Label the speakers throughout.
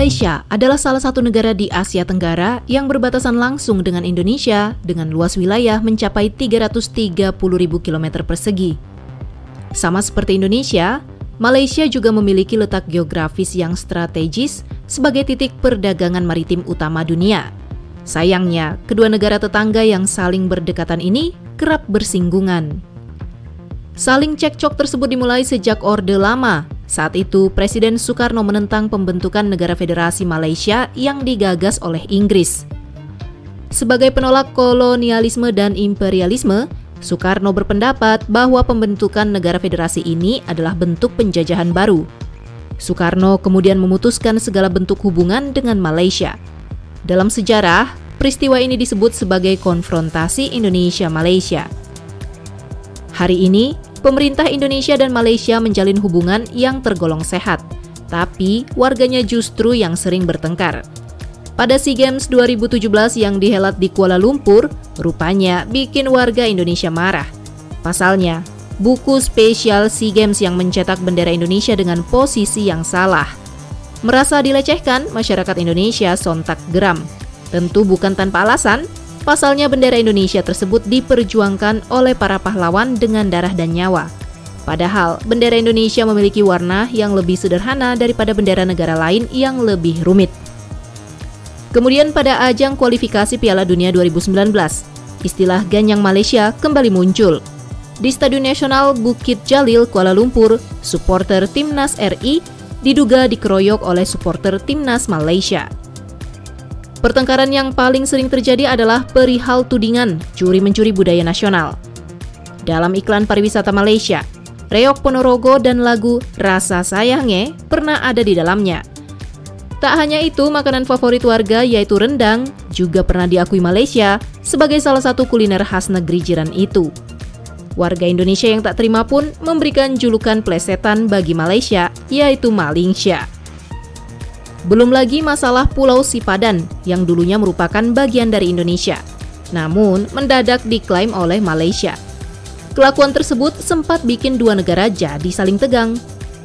Speaker 1: Malaysia adalah salah satu negara di Asia Tenggara yang berbatasan langsung dengan Indonesia dengan luas wilayah mencapai 330.000 km persegi. Sama seperti Indonesia, Malaysia juga memiliki letak geografis yang strategis sebagai titik perdagangan maritim utama dunia. Sayangnya, kedua negara tetangga yang saling berdekatan ini kerap bersinggungan. Saling cekcok tersebut dimulai sejak Orde Lama. Saat itu, Presiden Soekarno menentang pembentukan Negara Federasi Malaysia yang digagas oleh Inggris. Sebagai penolak kolonialisme dan imperialisme, Soekarno berpendapat bahwa pembentukan Negara Federasi ini adalah bentuk penjajahan baru. Soekarno kemudian memutuskan segala bentuk hubungan dengan Malaysia. Dalam sejarah, peristiwa ini disebut sebagai konfrontasi Indonesia-Malaysia. Hari ini, pemerintah Indonesia dan Malaysia menjalin hubungan yang tergolong sehat, tapi warganya justru yang sering bertengkar. Pada SEA Games 2017 yang dihelat di Kuala Lumpur, rupanya bikin warga Indonesia marah. Pasalnya, buku spesial SEA Games yang mencetak bendera Indonesia dengan posisi yang salah. Merasa dilecehkan, masyarakat Indonesia sontak geram. Tentu bukan tanpa alasan. Pasalnya bendera Indonesia tersebut diperjuangkan oleh para pahlawan dengan darah dan nyawa. Padahal bendera Indonesia memiliki warna yang lebih sederhana daripada bendera negara lain yang lebih rumit. Kemudian pada ajang kualifikasi Piala Dunia 2019, istilah Ganyang Malaysia kembali muncul. Di Stadion Nasional Bukit Jalil, Kuala Lumpur, supporter Timnas RI diduga dikeroyok oleh supporter Timnas Malaysia. Pertengkaran yang paling sering terjadi adalah perihal tudingan curi-mencuri budaya nasional. Dalam iklan pariwisata Malaysia, Reok Ponorogo dan lagu Rasa Sayange pernah ada di dalamnya. Tak hanya itu, makanan favorit warga yaitu rendang juga pernah diakui Malaysia sebagai salah satu kuliner khas negeri jiran itu. Warga Indonesia yang tak terima pun memberikan julukan plesetan bagi Malaysia, yaitu Malingsia. Belum lagi masalah Pulau Sipadan yang dulunya merupakan bagian dari Indonesia, namun mendadak diklaim oleh Malaysia. Kelakuan tersebut sempat bikin dua negara jadi saling tegang.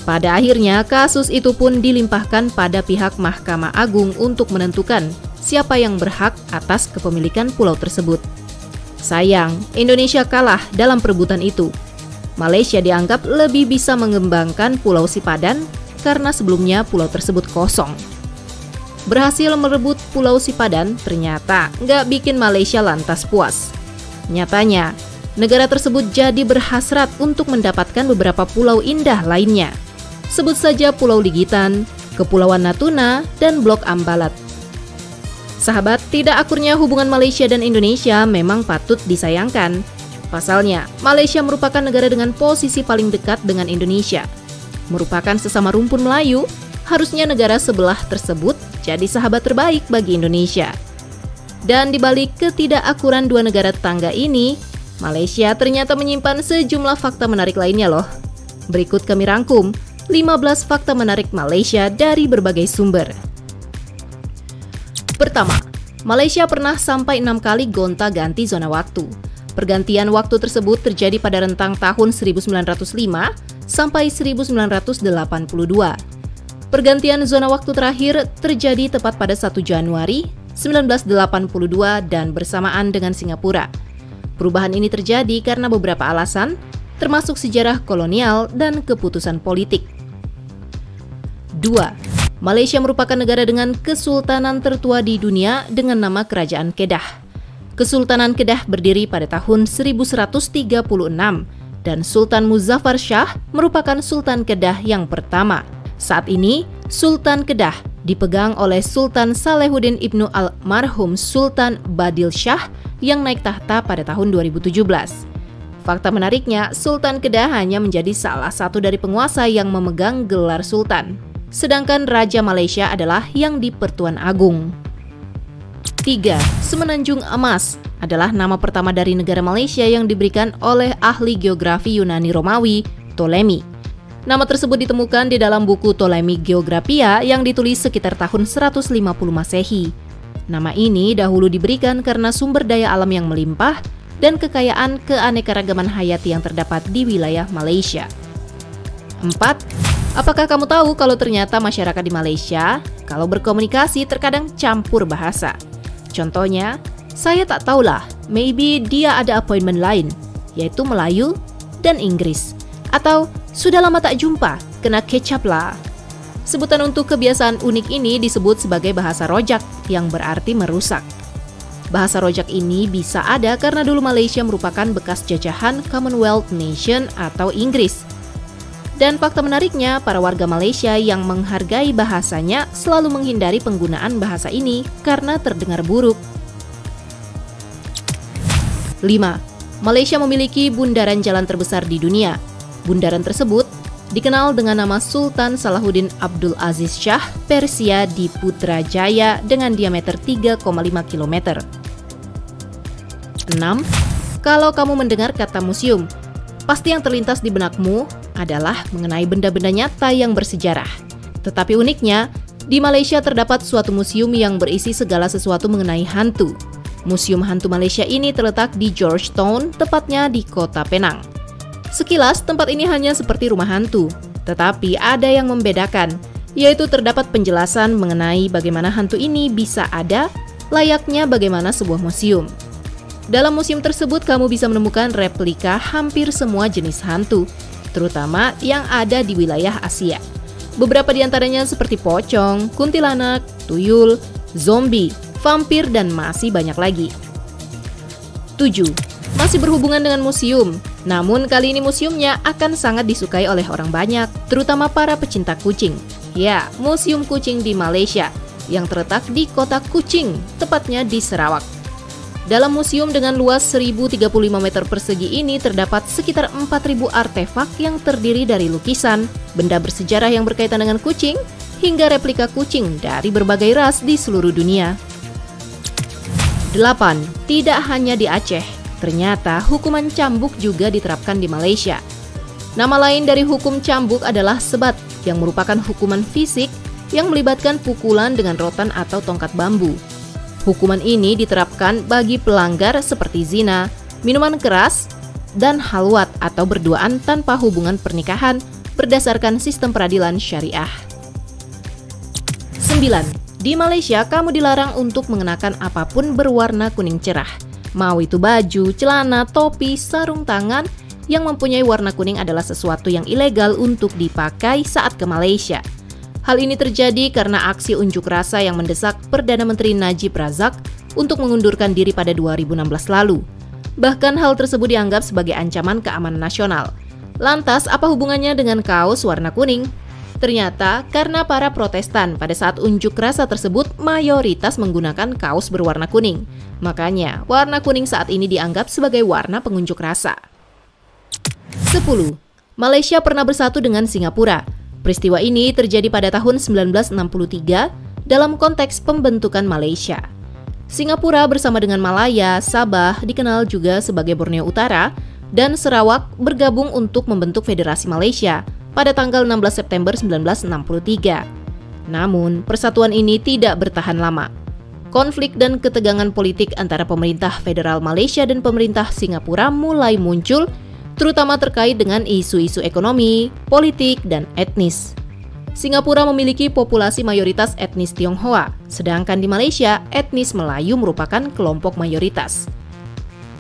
Speaker 1: Pada akhirnya, kasus itu pun dilimpahkan pada pihak Mahkamah Agung untuk menentukan siapa yang berhak atas kepemilikan pulau tersebut. Sayang, Indonesia kalah dalam perebutan itu. Malaysia dianggap lebih bisa mengembangkan Pulau Sipadan karena sebelumnya pulau tersebut kosong. Berhasil merebut Pulau Sipadan ternyata nggak bikin Malaysia lantas puas. Nyatanya, negara tersebut jadi berhasrat untuk mendapatkan beberapa pulau indah lainnya. Sebut saja Pulau Ligitan, Kepulauan Natuna, dan Blok Ambalat. Sahabat, tidak akurnya hubungan Malaysia dan Indonesia memang patut disayangkan. Pasalnya, Malaysia merupakan negara dengan posisi paling dekat dengan Indonesia. Merupakan sesama rumpun Melayu, harusnya negara sebelah tersebut jadi sahabat terbaik bagi Indonesia. Dan di balik ketidakakuran dua negara tetangga ini, Malaysia ternyata menyimpan sejumlah fakta menarik lainnya loh. Berikut kami rangkum 15 fakta menarik Malaysia dari berbagai sumber. Pertama, Malaysia pernah sampai 6 kali gonta-ganti zona waktu. Pergantian waktu tersebut terjadi pada rentang tahun 1905 sampai 1982. Pergantian zona waktu terakhir terjadi tepat pada 1 Januari 1982 dan bersamaan dengan Singapura. Perubahan ini terjadi karena beberapa alasan, termasuk sejarah kolonial dan keputusan politik. 2. Malaysia merupakan negara dengan kesultanan tertua di dunia dengan nama Kerajaan Kedah. Kesultanan Kedah berdiri pada tahun 1136 dan Sultan Muzaffar Shah merupakan Sultan Kedah yang pertama. Saat ini, Sultan Kedah dipegang oleh Sultan Salehuddin Ibnu Almarhum Sultan Badil Shah yang naik tahta pada tahun 2017. Fakta menariknya, Sultan Kedah hanya menjadi salah satu dari penguasa yang memegang gelar Sultan. Sedangkan Raja Malaysia adalah yang di Pertuan Agung. 3. Semenanjung Emas adalah nama pertama dari negara Malaysia yang diberikan oleh ahli geografi Yunani Romawi, Ptolemy. Nama tersebut ditemukan di dalam buku Ptolemy Geographia yang ditulis sekitar tahun 150 Masehi. Nama ini dahulu diberikan karena sumber daya alam yang melimpah dan kekayaan keanekaragaman hayati yang terdapat di wilayah Malaysia. 4. Apakah kamu tahu kalau ternyata masyarakat di Malaysia kalau berkomunikasi terkadang campur bahasa. Contohnya, saya tak tahulah, maybe dia ada appointment lain, yaitu Melayu dan Inggris. Atau, sudah lama tak jumpa, kena kecap lah. Sebutan untuk kebiasaan unik ini disebut sebagai bahasa rojak, yang berarti merusak. Bahasa rojak ini bisa ada karena dulu Malaysia merupakan bekas jajahan Commonwealth Nation atau Inggris. Dan fakta menariknya, para warga Malaysia yang menghargai bahasanya selalu menghindari penggunaan bahasa ini karena terdengar buruk. 5. Malaysia memiliki bundaran jalan terbesar di dunia. Bundaran tersebut dikenal dengan nama Sultan Salahuddin Abdul Aziz Shah Persia di Putrajaya dengan diameter 3,5 km. 6. Kalau kamu mendengar kata museum, pasti yang terlintas di benakmu adalah mengenai benda-benda nyata yang bersejarah. Tetapi uniknya, di Malaysia terdapat suatu museum yang berisi segala sesuatu mengenai hantu. Museum Hantu Malaysia ini terletak di Georgetown, tepatnya di Kota Penang. Sekilas, tempat ini hanya seperti rumah hantu, tetapi ada yang membedakan, yaitu terdapat penjelasan mengenai bagaimana hantu ini bisa ada, layaknya bagaimana sebuah museum. Dalam museum tersebut, kamu bisa menemukan replika hampir semua jenis hantu, terutama yang ada di wilayah Asia. Beberapa di antaranya seperti pocong, kuntilanak, tuyul, zombie, vampir, dan masih banyak lagi. 7. Masih berhubungan dengan museum, namun kali ini museumnya akan sangat disukai oleh orang banyak, terutama para pecinta kucing. Ya, Museum Kucing di Malaysia, yang terletak di kota Kuching, tepatnya di Sarawak. Dalam museum dengan luas 1035 meter persegi ini terdapat sekitar 4.000 artefak yang terdiri dari lukisan, benda bersejarah yang berkaitan dengan kucing, hingga replika kucing dari berbagai ras di seluruh dunia. 8. Tidak hanya di Aceh, ternyata hukuman cambuk juga diterapkan di Malaysia. Nama lain dari hukum cambuk adalah sebat, yang merupakan hukuman fisik yang melibatkan pukulan dengan rotan atau tongkat bambu. Hukuman ini diterapkan bagi pelanggar seperti zina, minuman keras, dan halwat atau berduaan tanpa hubungan pernikahan berdasarkan sistem peradilan syariah. 9. Di Malaysia, kamu dilarang untuk mengenakan apapun berwarna kuning cerah. Mau itu baju, celana, topi, sarung tangan yang mempunyai warna kuning adalah sesuatu yang ilegal untuk dipakai saat ke Malaysia. Hal ini terjadi karena aksi unjuk rasa yang mendesak Perdana Menteri Najib Razak untuk mengundurkan diri pada 2016 lalu. Bahkan hal tersebut dianggap sebagai ancaman keamanan nasional. Lantas, apa hubungannya dengan kaos warna kuning? Ternyata karena para Protestan pada saat unjuk rasa tersebut mayoritas menggunakan kaos berwarna kuning. Makanya, warna kuning saat ini dianggap sebagai warna pengunjuk rasa. 10. Malaysia pernah bersatu dengan Singapura. Peristiwa ini terjadi pada tahun 1963 dalam konteks pembentukan Malaysia. Singapura bersama dengan Malaya, Sabah, dikenal juga sebagai Borneo Utara, dan Sarawak bergabung untuk membentuk Federasi Malaysia pada tanggal 16 September 1963. Namun, persatuan ini tidak bertahan lama. Konflik dan ketegangan politik antara pemerintah federal Malaysia dan pemerintah Singapura mulai muncul, terutama terkait dengan isu-isu ekonomi, politik, dan etnis. Singapura memiliki populasi mayoritas etnis Tionghoa, sedangkan di Malaysia, etnis Melayu merupakan kelompok mayoritas.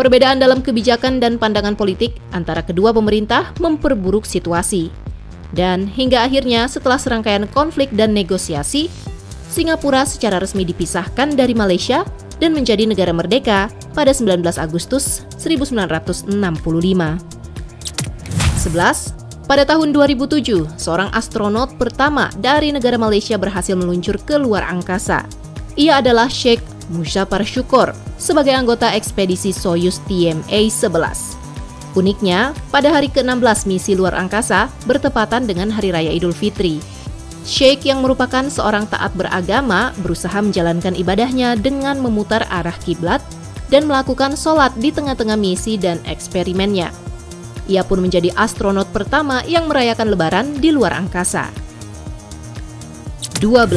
Speaker 1: Perbedaan dalam kebijakan dan pandangan politik antara kedua pemerintah memperburuk situasi. Dan hingga akhirnya setelah serangkaian konflik dan negosiasi, Singapura secara resmi dipisahkan dari Malaysia dan menjadi negara merdeka pada 19 Agustus 1965. 11. Pada tahun 2007, seorang astronot pertama dari negara Malaysia berhasil meluncur ke luar angkasa. Ia adalah Sheikh Muzaffar Shukor sebagai anggota ekspedisi Soyuz TMA-11. Uniknya, pada hari ke-16 misi luar angkasa bertepatan dengan Hari Raya Idul Fitri. Sheikh yang merupakan seorang taat beragama berusaha menjalankan ibadahnya dengan memutar arah kiblat dan melakukan sholat di tengah-tengah misi dan eksperimennya. Ia pun menjadi astronot pertama yang merayakan Lebaran di luar angkasa. 12.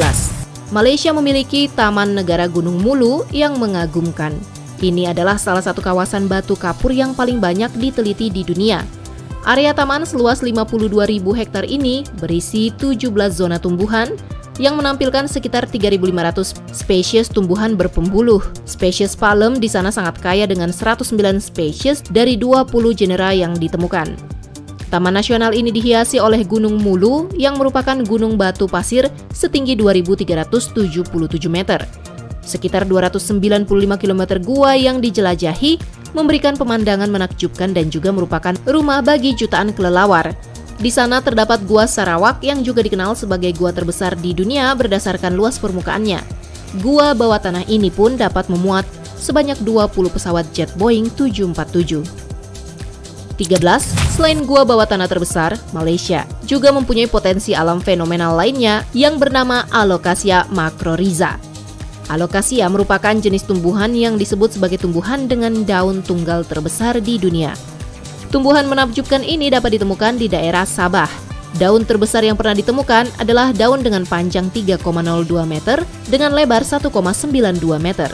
Speaker 1: Malaysia memiliki Taman Negara Gunung Mulu yang mengagumkan. Ini adalah salah satu kawasan batu kapur yang paling banyak diteliti di dunia. Area taman seluas 52.000 hektar ini berisi 17 zona tumbuhan, yang menampilkan sekitar 3.500 spesies tumbuhan berpembuluh. Spesies palem di sana sangat kaya dengan 109 spesies dari 20 genera yang ditemukan. Taman nasional ini dihiasi oleh Gunung Mulu yang merupakan gunung batu pasir setinggi 2.377 meter. Sekitar 295 km gua yang dijelajahi memberikan pemandangan menakjubkan dan juga merupakan rumah bagi jutaan kelelawar. Di sana terdapat Gua Sarawak yang juga dikenal sebagai gua terbesar di dunia berdasarkan luas permukaannya. Gua bawah tanah ini pun dapat memuat sebanyak 20 pesawat jet Boeing 747. 13. Selain gua bawah tanah terbesar, Malaysia juga mempunyai potensi alam fenomenal lainnya yang bernama Alocasia macrorhiza. Alocasia merupakan jenis tumbuhan yang disebut sebagai tumbuhan dengan daun tunggal terbesar di dunia. Tumbuhan menakjubkan ini dapat ditemukan di daerah Sabah. Daun terbesar yang pernah ditemukan adalah daun dengan panjang 3,02 meter dengan lebar 1,92 meter.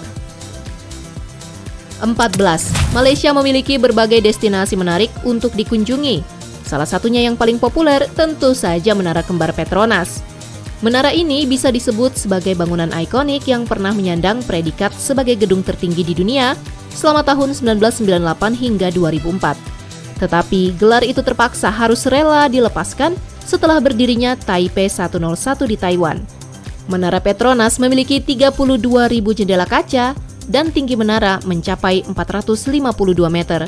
Speaker 1: 14. Malaysia memiliki berbagai destinasi menarik untuk dikunjungi. Salah satunya yang paling populer tentu saja Menara Kembar Petronas. Menara ini bisa disebut sebagai bangunan ikonik yang pernah menyandang predikat sebagai gedung tertinggi di dunia selama tahun 1998 hingga 2004. Tetapi gelar itu terpaksa harus rela dilepaskan setelah berdirinya Taipei 101 di Taiwan. Menara Petronas memiliki 32.000 jendela kaca dan tinggi menara mencapai 452 meter.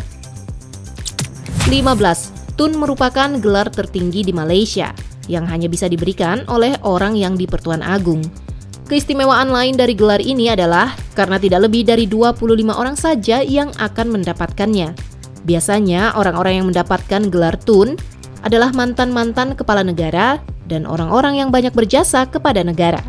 Speaker 1: 15. Tun merupakan gelar tertinggi di Malaysia yang hanya bisa diberikan oleh orang yang di-Pertuan Agung. Keistimewaan lain dari gelar ini adalah karena tidak lebih dari 25 orang saja yang akan mendapatkannya. Biasanya orang-orang yang mendapatkan gelar Tun adalah mantan-mantan kepala negara dan orang-orang yang banyak berjasa kepada negara.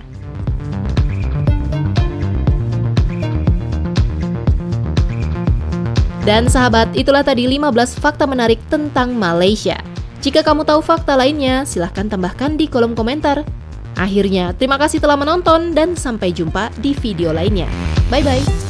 Speaker 1: Dan sahabat, itulah tadi 15 fakta menarik tentang Malaysia. Jika kamu tahu fakta lainnya, silahkan tambahkan di kolom komentar. Akhirnya, terima kasih telah menonton dan sampai jumpa di video lainnya. Bye-bye!